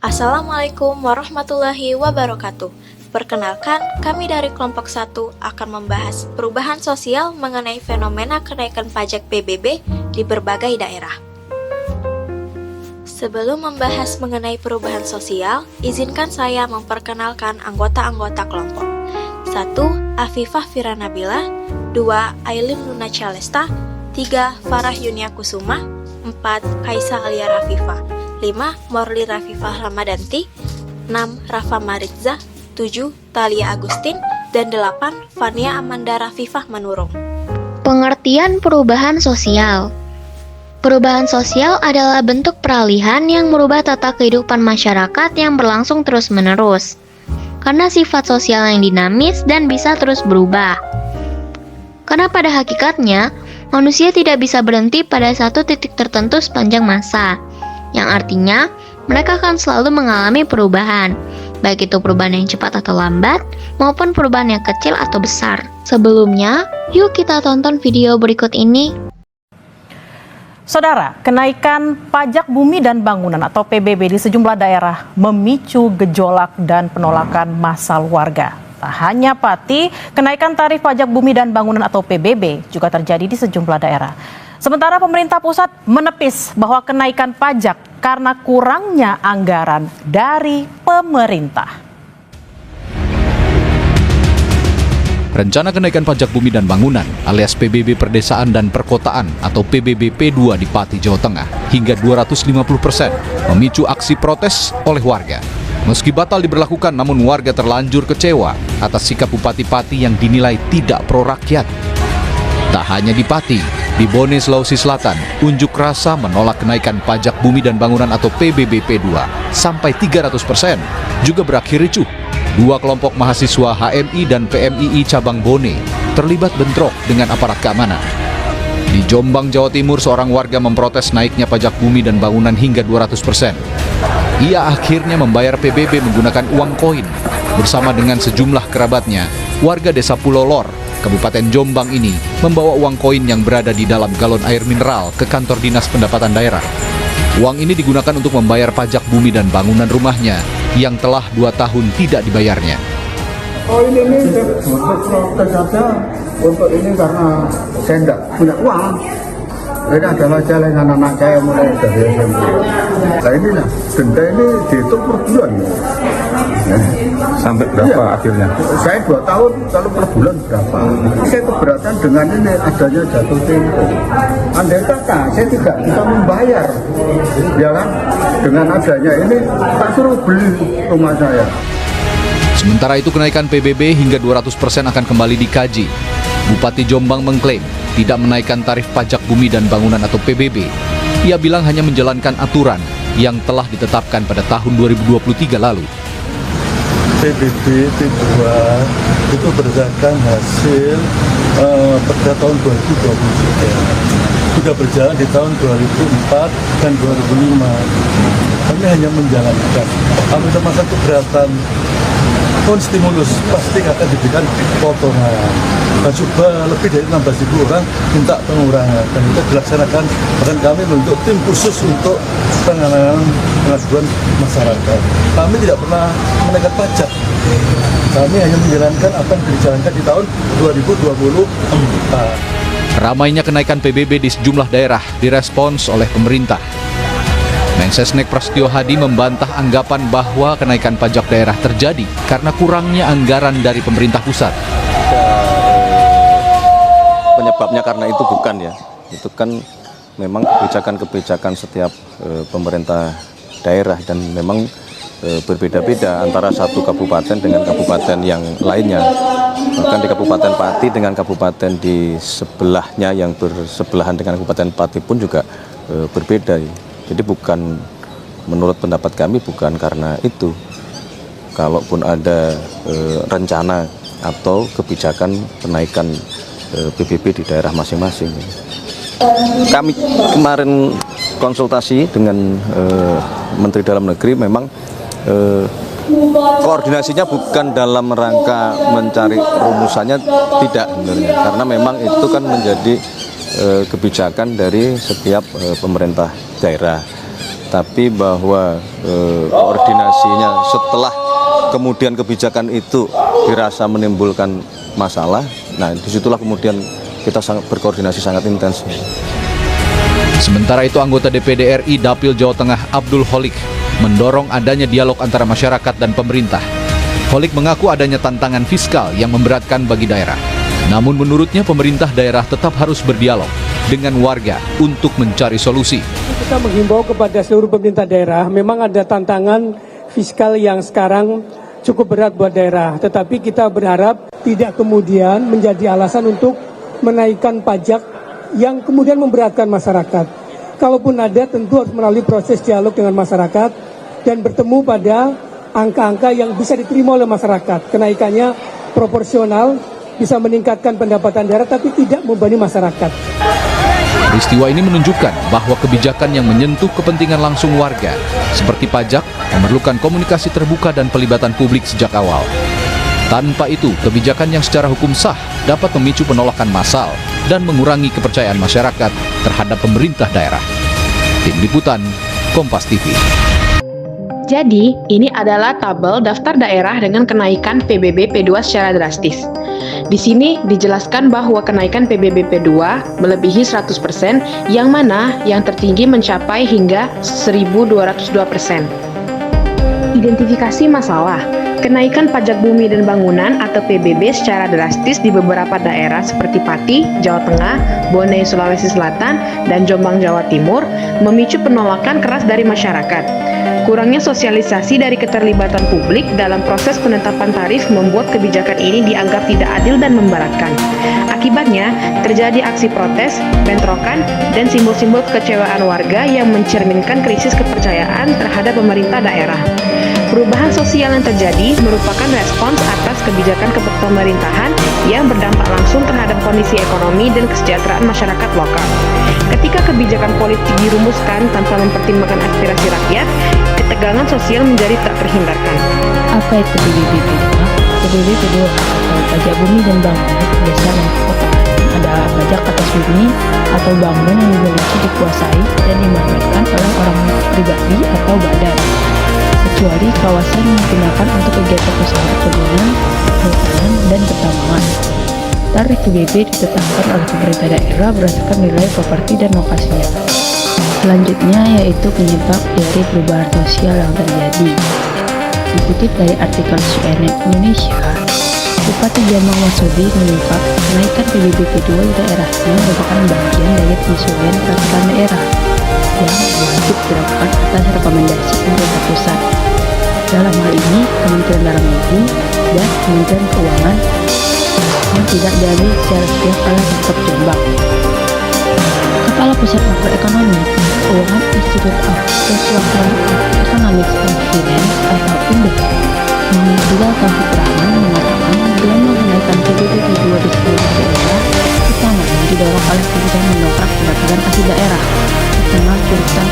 Assalamualaikum warahmatullahi wabarakatuh. Perkenalkan, kami dari kelompok 1 akan membahas perubahan sosial mengenai fenomena kenaikan pajak PBB di berbagai daerah. Sebelum membahas mengenai perubahan sosial, izinkan saya memperkenalkan anggota-anggota kelompok. 1. Afifah Firanabila. 2. Ailin Luna Chalesta. 3. Farah Yunia Kusuma. 4. Kaisa Alia Rafifah. 5. Morli Rafifah Ramadanti. 6. Rafa Maritza. 7. Talia Agustin. Dan 8. Fania Amanda Rafifah Manurung. Pengertian perubahan sosial. Perubahan sosial adalah bentuk peralihan yang merubah tata kehidupan masyarakat yang berlangsung terus-menerus. Karena sifat sosial yang dinamis dan bisa terus berubah. Karena pada hakikatnya, manusia tidak bisa berhenti pada satu titik tertentu sepanjang masa, yang artinya mereka akan selalu mengalami perubahan, baik itu perubahan yang cepat atau lambat, maupun perubahan yang kecil atau besar. Sebelumnya, yuk kita tonton video berikut ini. Saudara, kenaikan pajak bumi dan bangunan atau PBB di sejumlah daerah memicu gejolak dan penolakan massal warga. Tak hanya Pati, kenaikan tarif pajak bumi dan bangunan atau PBB juga terjadi di sejumlah daerah. Sementara pemerintah pusat menepis bahwa kenaikan pajak karena kurangnya anggaran dari pemerintah. Rencana kenaikan pajak bumi dan bangunan alias PBB Perdesaan dan Perkotaan atau PBB P2 di Pati, Jawa Tengah hingga 250% memicu aksi protes oleh warga. Meski batal diberlakukan, namun warga terlanjur kecewa atas sikap Bupati Pati yang dinilai tidak pro rakyat. Tak hanya di Pati, di Bone, Sulawesi Selatan, unjuk rasa menolak kenaikan pajak bumi dan bangunan atau PBB P2 sampai 300% juga berakhir ricuh. Dua kelompok mahasiswa HMI dan PMII cabang Bone terlibat bentrok dengan aparat keamanan. Di Jombang, Jawa Timur, seorang warga memprotes naiknya pajak bumi dan bangunan hingga 200%. Ia akhirnya membayar PBB menggunakan uang koin. Bersama dengan sejumlah kerabatnya, warga desa Pulau Lor, Kabupaten Jombang ini membawa uang koin yang berada di dalam galon air mineral ke kantor Dinas Pendapatan Daerah. Uang ini digunakan untuk membayar pajak bumi dan bangunan rumahnya yang telah 2 tahun tidak dibayarnya. Oh ini untuk protes saja, untuk ini karena saya tidak punya uang. Ini adalah jalan anak saya mulai dari SMP. Nah inilah, denda ini dihitung per bulan. Sampai berapa akhirnya? Saya 2 tahun, kalau per bulan berapa? Saya keberatan dengan ini adanya jatuh tempo. Andai kata saya tidak bisa membayar, ya kan? Dengan adanya ini, tak suruh beli rumah saya. Sementara itu kenaikan PBB hingga 200% akan kembali dikaji. Bupati Jombang mengklaim tidak menaikkan tarif pajak bumi dan bangunan atau PBB. Ia bilang hanya menjalankan aturan yang telah ditetapkan pada tahun 2023 lalu. PBB P2 itu berdasarkan hasil pada tahun 2023. Sudah berjalan di tahun 2004 dan 2005. Kami hanya menjalankan. Kami termasuk keberatan stimulus pasti akan diberikan potongan. Dan coba lebih dari 16.000 orang minta pengurangan. Dan itu dilaksanakan, bahkan kami membentuk tim khusus untuk penanganan pengaduan masyarakat. Kami tidak pernah menaikkan pajak. Kami hanya menjalankan apa yang dijalankan di tahun 2024. Ramainya kenaikan PBB di sejumlah daerah direspons oleh pemerintah. Mensesnek Prasetyo Hadi membantah anggapan bahwa kenaikan pajak daerah terjadi karena kurangnya anggaran dari pemerintah pusat. Penyebabnya karena itu bukan ya, itu kan memang kebijakan-kebijakan setiap pemerintah daerah dan memang berbeda-beda antara satu kabupaten dengan kabupaten yang lainnya. Bahkan di Kabupaten Pati dengan kabupaten di sebelahnya yang bersebelahan dengan Kabupaten Pati pun juga berbeda. Jadi bukan, menurut pendapat kami bukan karena itu. Kalaupun ada rencana atau kebijakan kenaikan PBB di daerah masing-masing. Kami kemarin konsultasi dengan Menteri Dalam Negeri, memang koordinasinya bukan dalam rangka mencari rumusannya, tidak sebenarnya. Karena memang itu kan menjadi kebijakan dari setiap pemerintah daerah. Tapi bahwa koordinasi koordinasinya setelah kemudian kebijakan itu dirasa menimbulkan masalah. Nah, disitulah kemudian kita berkoordinasi sangat intens. Sementara itu, anggota DPD RI Dapil Jawa Tengah Abdul Holik mendorong adanya dialog antara masyarakat dan pemerintah. Holik mengaku adanya tantangan fiskal yang memberatkan bagi daerah. Namun menurutnya pemerintah daerah tetap harus berdialog dengan warga untuk mencari solusi. Kita menghimbau kepada seluruh pemerintah daerah, memang ada tantangan fiskal yang sekarang cukup berat buat daerah. Tetapi kita berharap tidak kemudian menjadi alasan untuk menaikkan pajak yang kemudian memberatkan masyarakat. Kalaupun ada, tentu harus melalui proses dialog dengan masyarakat dan bertemu pada angka-angka yang bisa diterima oleh masyarakat. Kenaikannya proporsional, bisa meningkatkan pendapatan daerah tapi tidak membebani masyarakat. Peristiwa ini menunjukkan bahwa kebijakan yang menyentuh kepentingan langsung warga, seperti pajak, memerlukan komunikasi terbuka dan pelibatan publik sejak awal. Tanpa itu, kebijakan yang secara hukum sah dapat memicu penolakan massal dan mengurangi kepercayaan masyarakat terhadap pemerintah daerah. Tim Liputan, Kompas TV. Jadi, ini adalah tabel daftar daerah dengan kenaikan PBB P2 secara drastis. Di sini dijelaskan bahwa kenaikan PBB P2 melebihi 100%, yang mana yang tertinggi mencapai hingga 1.202%. Identifikasi masalah. Kenaikan pajak bumi dan bangunan atau PBB secara drastis di beberapa daerah seperti Pati, Jawa Tengah, Bone, Sulawesi Selatan, dan Jombang, Jawa Timur memicu penolakan keras dari masyarakat. Kurangnya sosialisasi dari keterlibatan publik dalam proses penetapan tarif membuat kebijakan ini dianggap tidak adil dan memberatkan. Akibatnya, terjadi aksi protes, bentrokan, dan simbol-simbol kekecewaan warga yang mencerminkan krisis kepercayaan terhadap pemerintah daerah. Perubahan sosial yang terjadi merupakan respons atas kebijakan pemerintahan yang berdampak langsung terhadap kondisi ekonomi dan kesejahteraan masyarakat lokal. Ketika kebijakan politik dirumuskan tanpa mempertimbangkan aspirasi rakyat, ketegangan sosial menjadi tak terhindarkan. Apa itu PBB P2? PBB P2 atau pajak bumi dan bangunan desa dan perkotaan adalah pajak atas bumi atau bangunan yang dimiliki, dikuasai, dan dimanfaatkan oleh orang pribadi atau badan, kecuali kawasan yang digunakan untuk kegiatan usaha perkebunan, perhutanan, dan pertambangan. Tarif PBB ditetapkan oleh pemerintah daerah berdasarkan nilai properti dan lokasinya. Selanjutnya yaitu penyebab dari perubahan sosial yang terjadi. Dikutip dari artikel CNN Indonesia, Bupati Jombang Masudi mengungkap kenaikan PBB P2 di daerahnya merupakan bagian dari penyesuaian peraturan daerah yang wajib dilakukan atas rekomendasi pemerintah pusat. Dalam hal ini, Kementerian Dalam Negeri dan Kementerian Keuangan yang tidak diambil secara sepihak oleh Pemkab Jombang. Kepala Pusat Makroekonomi Keuangan Institute of Social Economics and Finance atau INDEF, Muhammad Bilal Taufik Rahman mengatakan gelombang kenaikan PBB P2 di seluruh daerah utamanya didorong oleh kebijakan mendongkrak pendapatan asli daerah di tengah tuntutan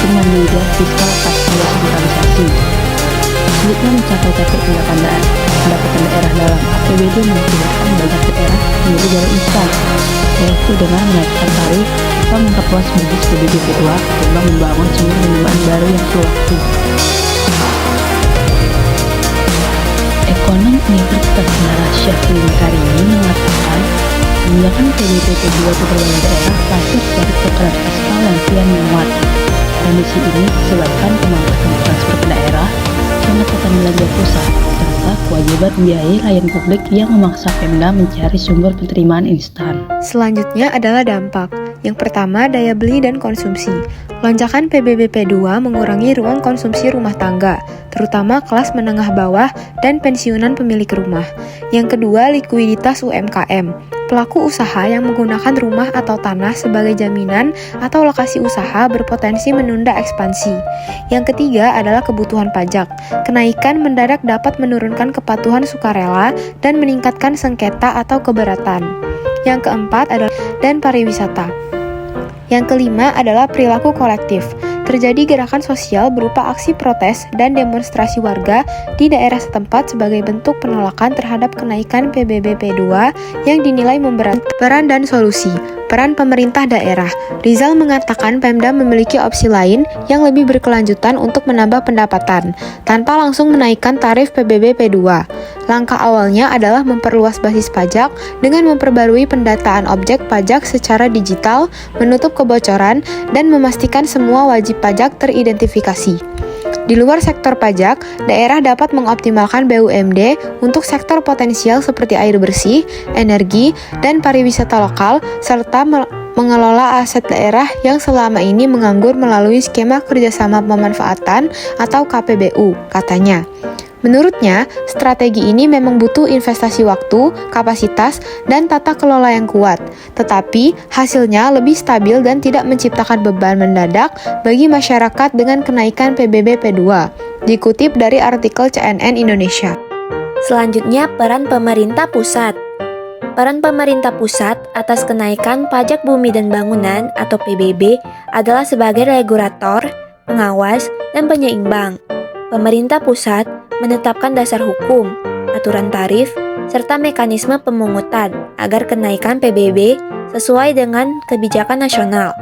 kemandirian fiskal pasca desentralisasi. Sulitnya mencapai target pendapatan daerah dalam APBD mengakibatkan banyak daerah menjadi jalur instan, yaitu dengan menaikkan tarif atau memperluas basis PBB P2 ketimbang membangun sumber penerimaan baru yang perlu waktu. Ekonom Universitas Nara Syafri Karimi mengatakan kebijakan PBB P2 di berbagai daerah lahir dari tekanan fiskal yang kian menguat. Kondisi ini disebabkan pemangkasan transfer ke daerah, pengetatan belanja pusat, serta kewajiban membiayai layanan publik yang memaksa Pemda mencari sumber penerimaan instan. Selanjutnya adalah dampak. Yang pertama, daya beli dan konsumsi. Lonjakan PBB P2 mengurangi ruang konsumsi rumah tangga, terutama kelas menengah bawah dan pensiunan pemilik rumah. Yang kedua, likuiditas UMKM. Pelaku usaha yang menggunakan rumah atau tanah sebagai jaminan atau lokasi usaha berpotensi menunda ekspansi. Yang ketiga adalah kebutuhan pajak. Kenaikan mendadak dapat menurunkan kepatuhan sukarela dan meningkatkan sengketa atau keberatan. Yang keempat adalah dan pariwisata. Yang kelima adalah perilaku kolektif. terjadi gerakan sosial berupa aksi protes dan demonstrasi warga di daerah setempat sebagai bentuk penolakan terhadap kenaikan PBB P2 yang dinilai memberatkan. Peran dan solusi. Peran pemerintah daerah. Rizal mengatakan Pemda memiliki opsi lain yang lebih berkelanjutan untuk menambah pendapatan, tanpa langsung menaikkan tarif PBB P2. Langkah awalnya adalah memperluas basis pajak dengan memperbarui pendataan objek pajak secara digital, menutup kebocoran, dan memastikan semua wajib pajak teridentifikasi. Di luar sektor pajak, daerah dapat mengoptimalkan BUMD untuk sektor potensial seperti air bersih, energi, dan pariwisata lokal, serta mengelola aset daerah yang selama ini menganggur melalui skema kerjasama pemanfaatan atau KPBU, katanya. Menurutnya, strategi ini memang butuh investasi waktu, kapasitas, dan tata kelola yang kuat, tetapi hasilnya lebih stabil dan tidak menciptakan beban mendadak bagi masyarakat dengan kenaikan PBB P2, dikutip dari artikel CNN Indonesia. Selanjutnya, peran pemerintah pusat. Peran pemerintah pusat atas kenaikan pajak bumi dan bangunan atau PBB adalah sebagai regulator, pengawas, dan penyeimbang. Pemerintah pusat menetapkan dasar hukum, aturan tarif, serta mekanisme pemungutan agar kenaikan PBB sesuai dengan kebijakan nasional.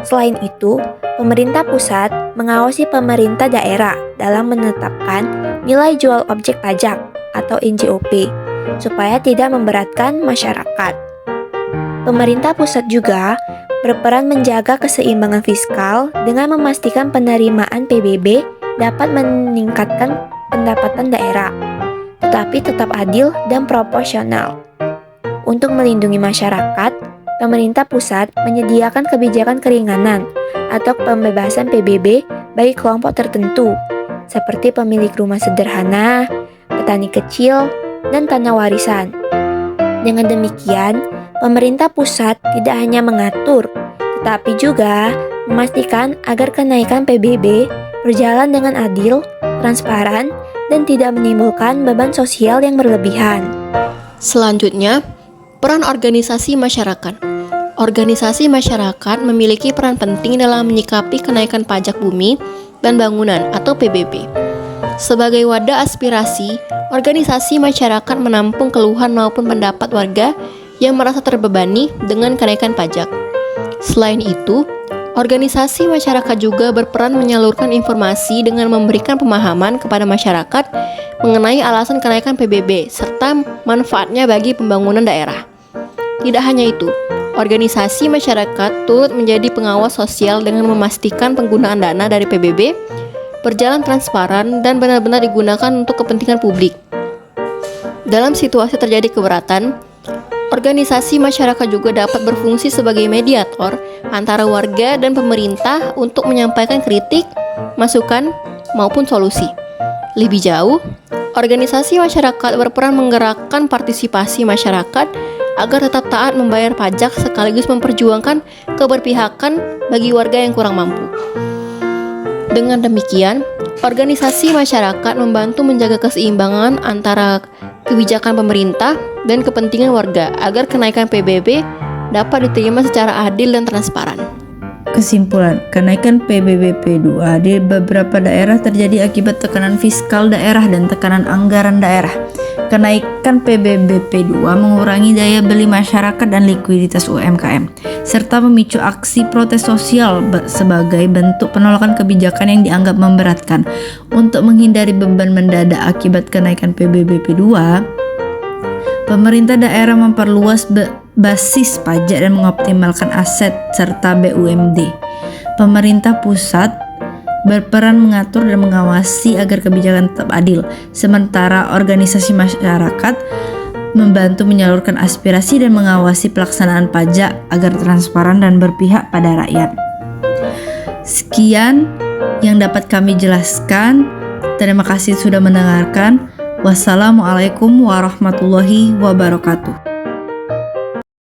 Selain itu, pemerintah pusat mengawasi pemerintah daerah dalam menetapkan nilai jual objek pajak atau NJOP supaya tidak memberatkan masyarakat. Pemerintah pusat juga berperan menjaga keseimbangan fiskal dengan memastikan penerimaan PBB dapat meningkatkan pendapatan daerah, tetapi tetap adil dan proporsional. Untuk melindungi masyarakat, pemerintah pusat menyediakan kebijakan keringanan atau pembebasan PBB bagi kelompok tertentu, seperti pemilik rumah sederhana, petani kecil, dan tanah warisan. Dengan demikian, pemerintah pusat tidak hanya mengatur, tetapi juga memastikan agar kenaikan PBB berjalan dengan adil, transparan, dan tidak menimbulkan beban sosial yang berlebihan. Selanjutnya, peran organisasi masyarakat. Organisasi masyarakat memiliki peran penting dalam menyikapi kenaikan pajak bumi dan bangunan atau PBB. Sebagai wadah aspirasi, organisasi masyarakat menampung keluhan maupun pendapat warga yang merasa terbebani dengan kenaikan pajak. Selain itu, organisasi masyarakat juga berperan menyalurkan informasi dengan memberikan pemahaman kepada masyarakat mengenai alasan kenaikan PBB serta manfaatnya bagi pembangunan daerah. Tidak hanya itu, organisasi masyarakat turut menjadi pengawas sosial dengan memastikan penggunaan dana dari PBB berjalan transparan dan benar-benar digunakan untuk kepentingan publik. Dalam situasi terjadi keberatan, organisasi masyarakat juga dapat berfungsi sebagai mediator antara warga dan pemerintah untuk menyampaikan kritik, masukan, maupun solusi. Lebih jauh, organisasi masyarakat berperan menggerakkan partisipasi masyarakat agar tetap taat membayar pajak sekaligus memperjuangkan keberpihakan bagi warga yang kurang mampu. Dengan demikian, organisasi masyarakat membantu menjaga keseimbangan antara kebijakan pemerintah dan kepentingan warga agar kenaikan PBB dapat diterima secara adil dan transparan. Kesimpulan, kenaikan PBB P2 di beberapa daerah terjadi akibat tekanan fiskal daerah dan tekanan anggaran daerah. Kenaikan PBB P2 mengurangi daya beli masyarakat dan likuiditas UMKM, serta memicu aksi protes sosial sebagai bentuk penolakan kebijakan yang dianggap memberatkan. Untuk menghindari beban mendadak akibat kenaikan PBB P2, pemerintah daerah memperluas basis pajak dan mengoptimalkan aset serta BUMD. Pemerintah pusat berperan mengatur dan mengawasi agar kebijakan tetap adil, sementara organisasi masyarakat membantu menyalurkan aspirasi dan mengawasi pelaksanaan pajak agar transparan dan berpihak pada rakyat. Sekian yang dapat kami jelaskan. Terima kasih sudah mendengarkan. Wassalamualaikum warahmatullahi wabarakatuh.